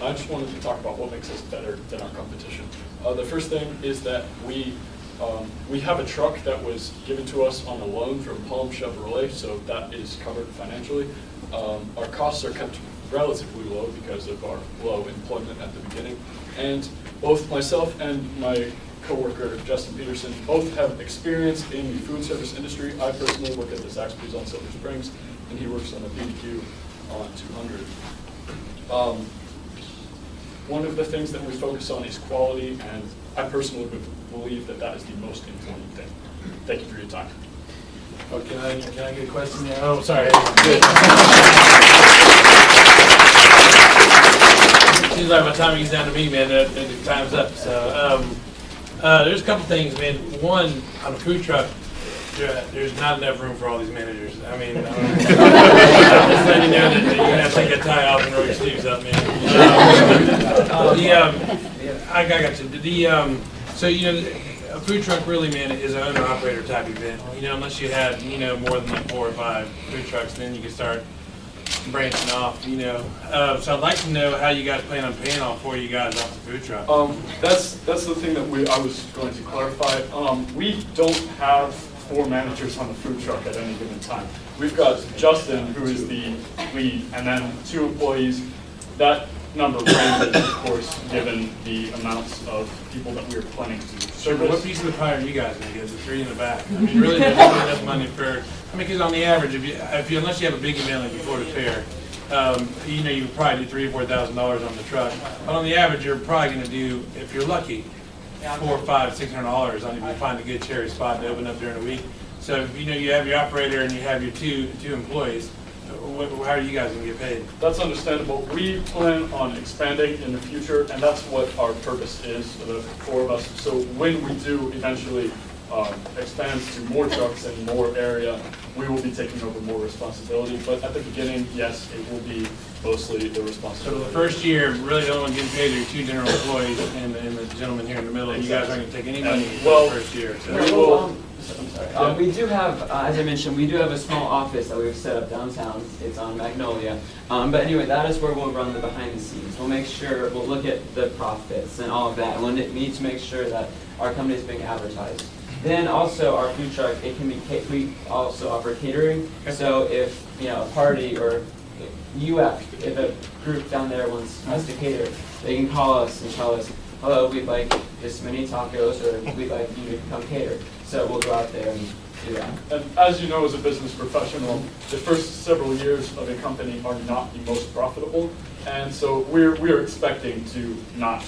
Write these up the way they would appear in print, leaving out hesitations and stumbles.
I just wanted to talk about what makes us better than our competition. The first thing is that we have a truck that was given to us on a loan from Palm Chevrolet, so that is covered financially. Our costs are kept relatively low because of our low employment at the beginning. And both myself and my coworker, Justin Peterson, both have experience in the food service industry. I personally work at the Zaxby's on Silver Springs, and he works on a BBQ on 200. One of the things that we focus on is quality, and I personally believe that that is the most important thing. Thank you for your time. Oh, can I get a question there? Oh, sorry. Good. Seems like by the time it gets down to me, man, the time's up. So there's a couple things, man. One, on a food truck, there's not enough room for all these managers. I mean, I'm just letting you know that you're gonna have to take that tie off and roll your sleeves up, man. I got you. So a food truck really, man, is an owner-operator type event. Unless you had, more than like 4 or 5 food trucks, then you can start branching off. So I'd like to know how you guys plan on paying all 4 of you guys off the food truck. That's the thing that I was going to clarify. We don't have 4 managers on the food truck at any given time. We've got Justin, who is the lead, and then 2 employees. That number ranges, of course, given the amounts of people that we are planning to service. Sure, but what piece of the pie are you guys going to get? The 3 in the back. I mean, really, there's not enough money for. Because on the average, unless you have a big event like before the fair, you would probably do $3,000 or $4,000 on the truck. But on the average, you're probably going to do, if you're lucky, $400, $500, $600 on if you find a good cherry spot to open up during the week. So if you have your operator and you have your two employees, how are you guys going to get paid? That's understandable. We plan on expanding in the future, and that's what our purpose is for the 4 of us. So when we do eventually expand to more trucks and more area, we will be taking over more responsibility. But at the beginning, yes, it will be mostly the responsibility. So the first year, really the only one getting paid are your 2 general employees and the gentleman here in the middle. Exactly. You guys aren't going to take any money for the first year. So. We do have, as I mentioned, we do have a small office that we've set up downtown. It's on Magnolia. But anyway, that is where we'll run the behind the scenes. We'll make sure, we'll look at the profits and all of that. And we'll need to make sure that our company is being advertised. Then also our food truck, it can be, we also offer catering. So if, a party or if a group down there wants us to cater, they can call us and tell us, hello, we'd like this many tacos, or we'd like you to come cater. So we'll go out there and do that. And as you know, as a business professional, the first several years of a company are not the most profitable. And so we're expecting to not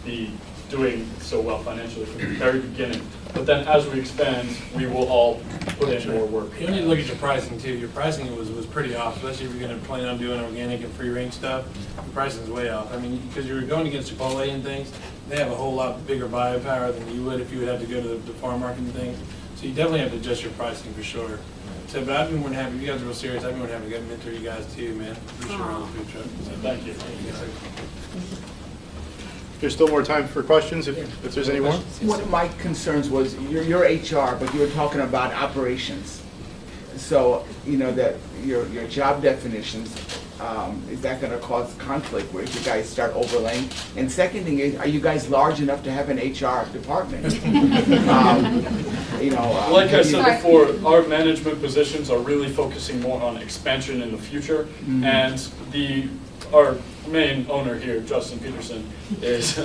be doing so well financially from the very beginning. But then as we expand, we will all put in more work. You need to look at your pricing too. Your pricing was pretty off, especially if you're going to plan on doing organic and free range stuff. The pricing is way off. I mean, because you're going against Chipotle and things, they have a whole lot bigger buying power than you would if you would have to go to the farm market and things. So you definitely have to adjust your pricing for sure. So, but I've been more than happy. You guys are real serious. I've been more than happy to mentor you guys too, man. For sure on the food truck. So thank you. There's still more time for questions if there's any more. One of my concerns was you're HR, but you were talking about operations. So that your job definitions, is that going to cause conflict where you guys start overlaying? And second thing is, are you guys large enough to have an HR department? Like I said before, our management positions are really focusing more on expansion in the future, and our main owner here, Justin Peterson, is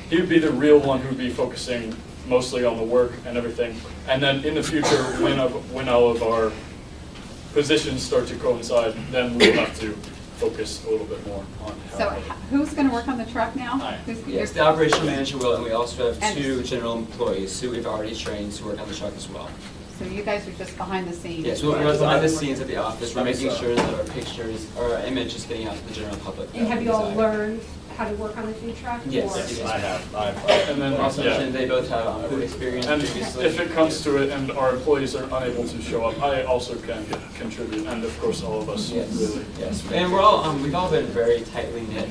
he would be the real one who would be focusing mostly on the work and everything. And then in the future, when all of our positions start to coincide, then we'll have to focus a little bit more on how. So who's going to work on the truck now? Yes, the operational manager will, and we also have 2 general employees who we've already trained to work on the truck as well. So you guys are just behind the scenes? Yes, we're behind the scenes at the office. We're making sure that our pictures, our image is getting out to the general public. And have you all learned how to work on the food truck? Yes, yes. I have. And then also mentioned they both have food experience and previously. If it comes to it and our employees are unable to show up, I also can contribute, and of course all of us. Yes, really. yes. And we're all we've all been very tightly knit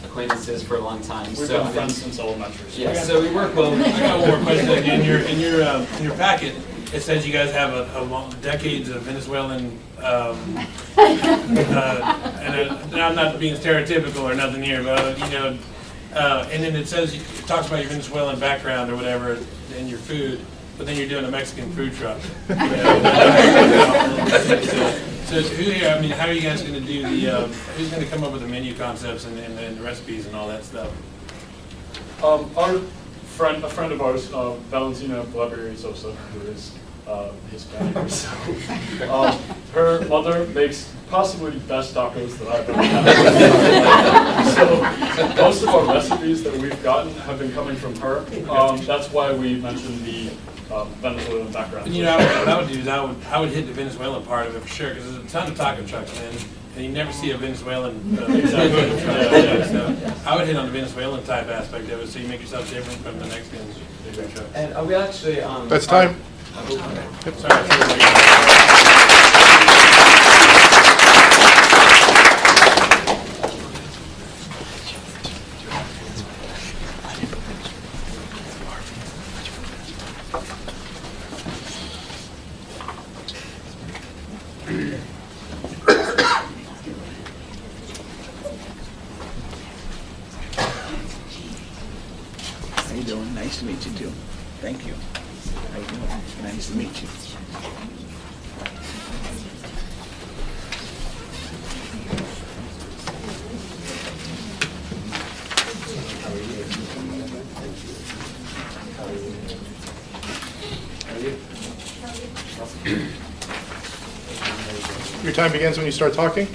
acquaintances for a long time. We've been friends since elementary. Yes, so we work well. I got one more question. In your packet, it says you guys have a long, decades of Venezuelan, and I'm not being stereotypical or nothing here, but you know, and then it says, it talks about your Venezuelan background or whatever in your food, but then you're doing a Mexican food truck. You know? So who here, I mean, how are you guys going to do the, who's going to come up with the menu concepts and the recipes and all that stuff? A friend of ours, Valentina Blaberry Sosa, who is Hispanic, so her mother makes possibly the best tacos that I've ever had. So most of our recipes that we've gotten have been coming from her. That's why we mentioned the Venezuelan background. And you know, what I would do is I would hit the Venezuelan part of it for sure, because there's a ton of taco trucks, man, and you never see a Venezuelan food truck. So I would hit on the Venezuelan type aspect of it, so you make yourself different from the Mexican food trucks. And we actually That's time. How you doing? Nice to meet you too. Thank you. How you doing? Nice to meet you. Your time begins when you start talking.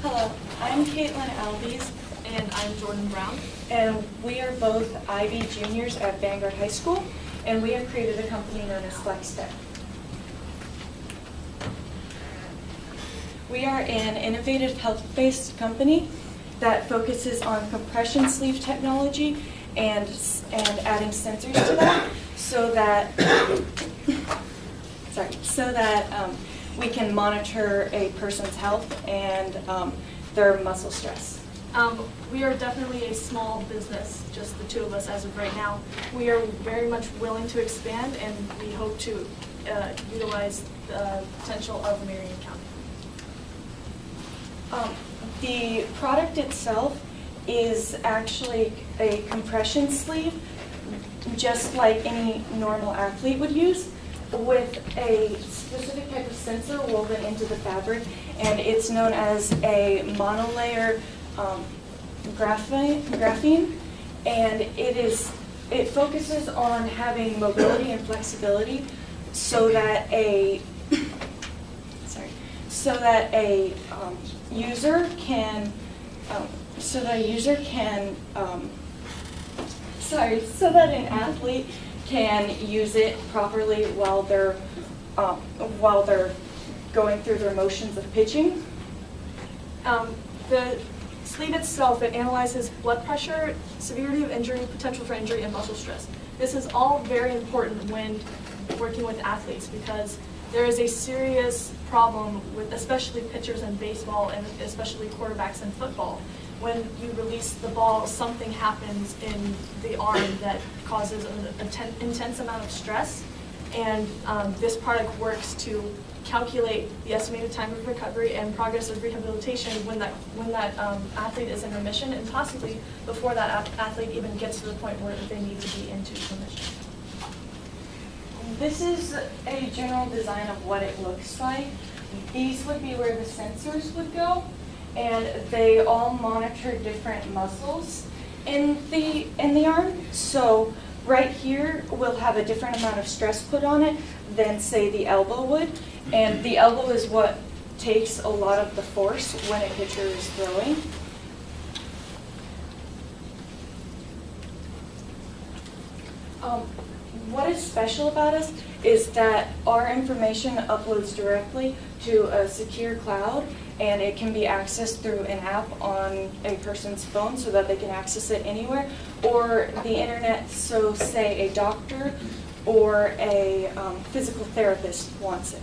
Hello, I'm Caitlin Albies, and I'm Jordan Brown, and we are both IB juniors at Vanguard High School, and we have created a company known as FlexTech. We are an innovative health-based company that focuses on compression sleeve technology and adding sensors to that, so that we can monitor a person's health and their muscle stress. We are definitely a small business, just the two of us as of right now. We are very much willing to expand, and we hope to utilize the potential of Marion County. The product itself is actually a compression sleeve, just like any normal athlete would use, with a specific type of sensor woven into the fabric, and it's known as a monolayer graphene, and it focuses on having mobility and flexibility, so that a user can so that an athlete can use it properly while they're going through their motions of pitching. The sleeve itself, it analyzes blood pressure, severity of injury, potential for injury, and muscle stress. This is all very important when working with athletes, because there is a serious problem with especially pitchers in baseball and especially quarterbacks in football. When you release the ball, something happens in the arm that causes an intense amount of stress, and this product works to calculate the estimated time of recovery and progress of rehabilitation when that athlete is in remission, and possibly before that athlete even gets to the point where they need to be into remission. This is a general design of what it looks like. These would be where the sensors would go, and they all monitor different muscles in the arm. So right here we'll have a different amount of stress put on it than, say, the elbow would, and the elbow is what takes a lot of the force when a pitcher is throwing. What is special about us is that our information uploads directly to a secure cloud, and it can be accessed through an app on a person's phone so that they can access it anywhere, or the internet, so say a doctor or a physical therapist wants it.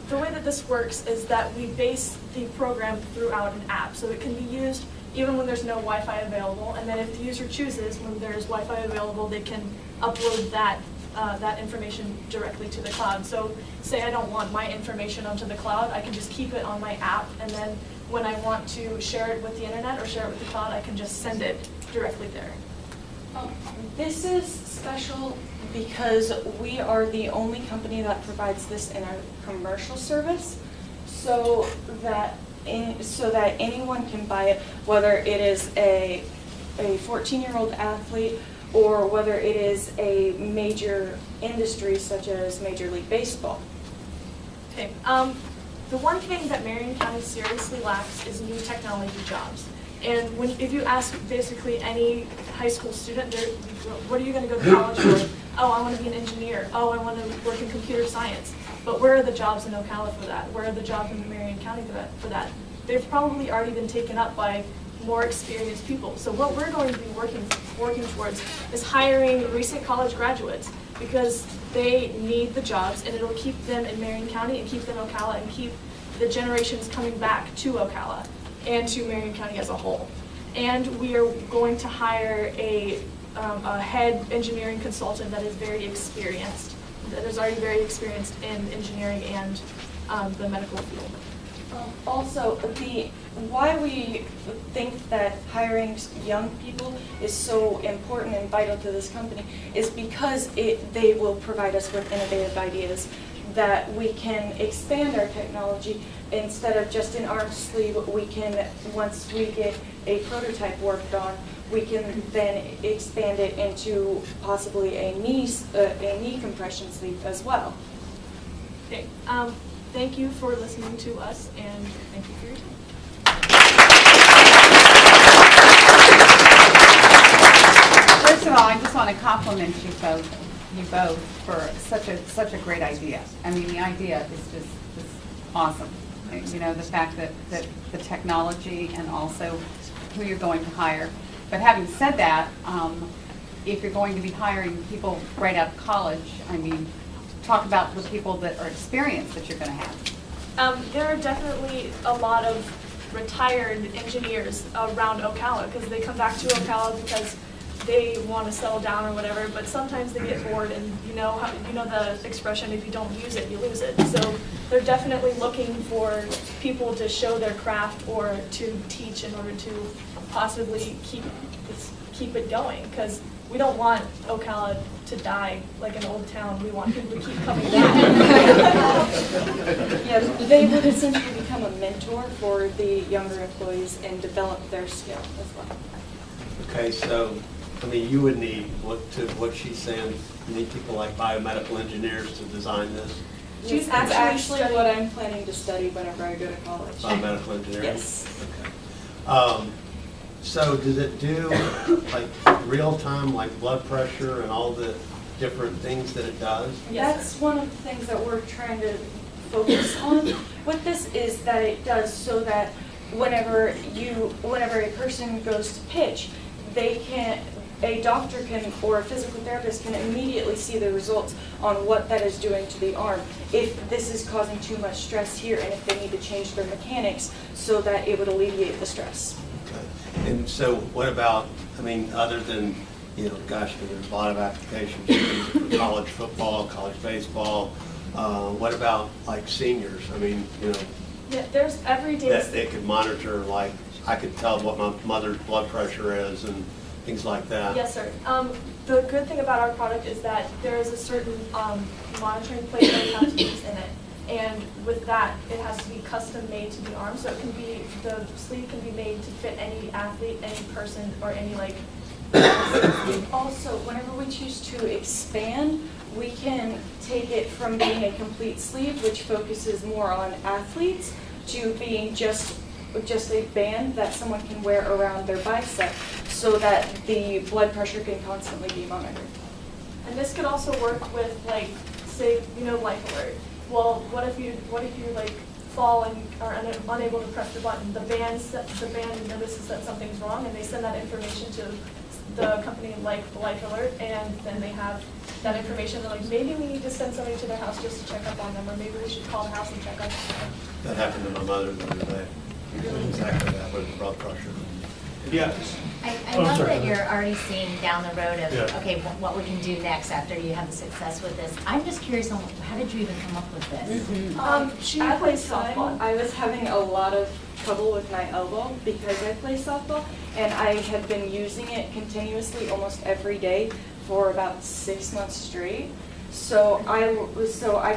The way that this works is that we base the program throughout an app, so it can be used even when there's no Wi-Fi available. And then if the user chooses, when there's Wi-Fi available, they can upload that information directly to the cloud. So say I don't want my information onto the cloud, I can just keep it on my app, and then when I want to share it with the internet or share it with the cloud, I can just send it directly there. This is special because we are the only company that provides this in our commercial service, so that anyone can buy it, whether it is a 14-year-old athlete or whether it is a major industry such as Major League Baseball. Okay. The one thing that Marion County seriously lacks is new technology jobs. And if you ask basically any high school student, what are you going to go to college for? Oh, I want to be an engineer. Oh, I want to work in computer science. But where are the jobs in Ocala for that? Where are the jobs in Marion County for that? They've probably already been taken up by more experienced people. So what we're going to be working towards is hiring recent college graduates, because they need the jobs, and it'll keep them in Marion County and keep them in Ocala and keep the generations coming back to Ocala and to Marion County as a whole. And we are going to hire a head engineering consultant that is very experienced, that is already very experienced in engineering and the medical field. Also, why we think that hiring young people is so important and vital to this company is because they will provide us with innovative ideas that we can expand our technology. Instead of just an arm sleeve, we can, once we get a prototype worked on, we can then expand it into possibly a knee compression sleeve as well. Okay. Thank you for listening to us, and thank you for your time. First of all, I just want to compliment you both for such a great idea. I mean, the idea is just awesome. You know, the fact that the technology and also who you're going to hire. But having said that, if you're going to be hiring people right out of college, I mean, talk about the people that are experienced that you're going to have. There are definitely a lot of retired engineers around Ocala, because they come back to Ocala because they want to settle down or whatever, but sometimes they get bored, and you know the expression, if you don't use it, you lose it. So they're definitely looking for people to show their craft or to teach in order to possibly keep it going, because we don't want Ocala to die like an old town. We want people to keep coming back. Yes, they would essentially become a mentor for the younger employees and develop their skill as well. Okay, so I mean, you would need, what she's saying, you need people like biomedical engineers to design this? She's actually what I'm planning to study whenever I go to college. Biomedical engineering? Yes. Okay. So does it do like real-time, like blood pressure and all the different things that it does? That's one of the things that we're trying to focus on with this, is that it does so that whenever a person goes to pitch, a doctor can, or a physical therapist can immediately see the results on what that is doing to the arm, if this is causing too much stress here, and if they need to change their mechanics so that it would alleviate the stress. Okay. And so what about, I mean, other than, you know, gosh, there's a lot of applications for college football, college baseball. What about like seniors? I mean, you know, yeah, there's everyday that they could monitor, like I could tell what my mother's blood pressure is and things like that. Yes, sir. The good thing about our product is that there is a certain monitoring plate that you have to use in it. And with that, it has to be custom made to the arm, so it can be, the sleeve can be made to fit any athlete, any person, or any like. Also, whenever we choose to expand, we can take it from being a complete sleeve, which focuses more on athletes, to being just a band that someone can wear around their bicep, so that the blood pressure can constantly be monitored. And this could also work with, like, say, you know, Life Alert. Well, what if you like fall and are unable to press the button? The band notices that something's wrong, and they send that information to the company like Life Alert, and then they have that information. They're like, maybe we need to send somebody to their house just to check up on them, or maybe we should call the house and check up on them. That happened to my mother the other day. Exactly that with the blood pressure. Yeah. I Oh, love sorry. that you're already seeing down the road of, Yeah. okay, what we can do next after you have the success with this. I'm just curious on how did you even come up with this? She At plays the time, softball. I was having a lot of trouble with my elbow because I play softball, and I had been using it continuously almost every day for about 6 months straight. So I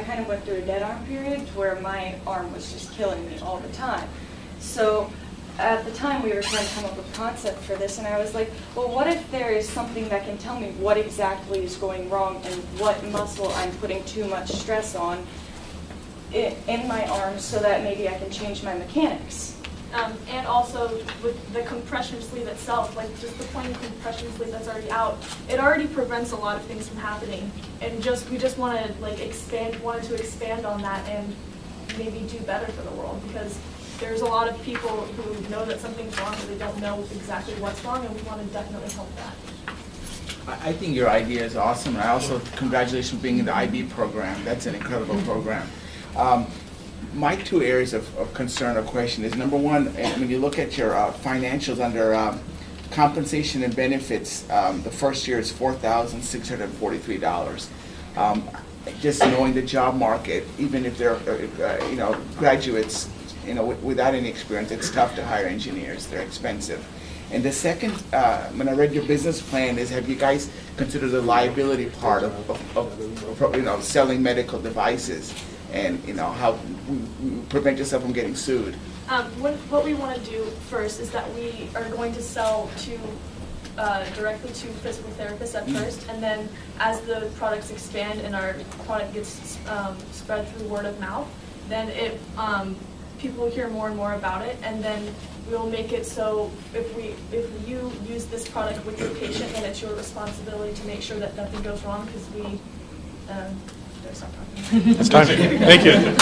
kind of went through a dead arm period where my arm was just killing me all the time. So at the time, we were trying to come up with a concept for this, and I was like, well, what if there is something that can tell me what exactly is going wrong and what muscle I'm putting too much stress on in my arms so that maybe I can change my mechanics. And also with the compression sleeve itself, like just the plain compression sleeve that's already out, it already prevents a lot of things from happening. And we just want to like wanted to expand on that and maybe do better for the world, because there's a lot of people who know that something's wrong but they don't know exactly what's wrong, and we want to definitely help that. I think your idea is awesome, and I also congratulations on being in the IB program. That's an incredible program. My two areas of concern or question is, number one, when you look at your financials under compensation and benefits, the first year is $4,643. Just knowing the job market, even if they're graduates, without any experience, it's tough to hire engineers. They're expensive. And the second, when I read your business plan, is have you guys considered the liability part of selling medical devices, and how you prevent yourself from getting sued? What we want to do first is that we are going to sell directly to physical therapists at first, and then as the products expand and our product gets spread through word of mouth, then people hear more and more about it, and then we'll make it so if you use this product with your patient, then it's your responsibility to make sure that nothing goes wrong, because we stop talking. It's time. Thank you.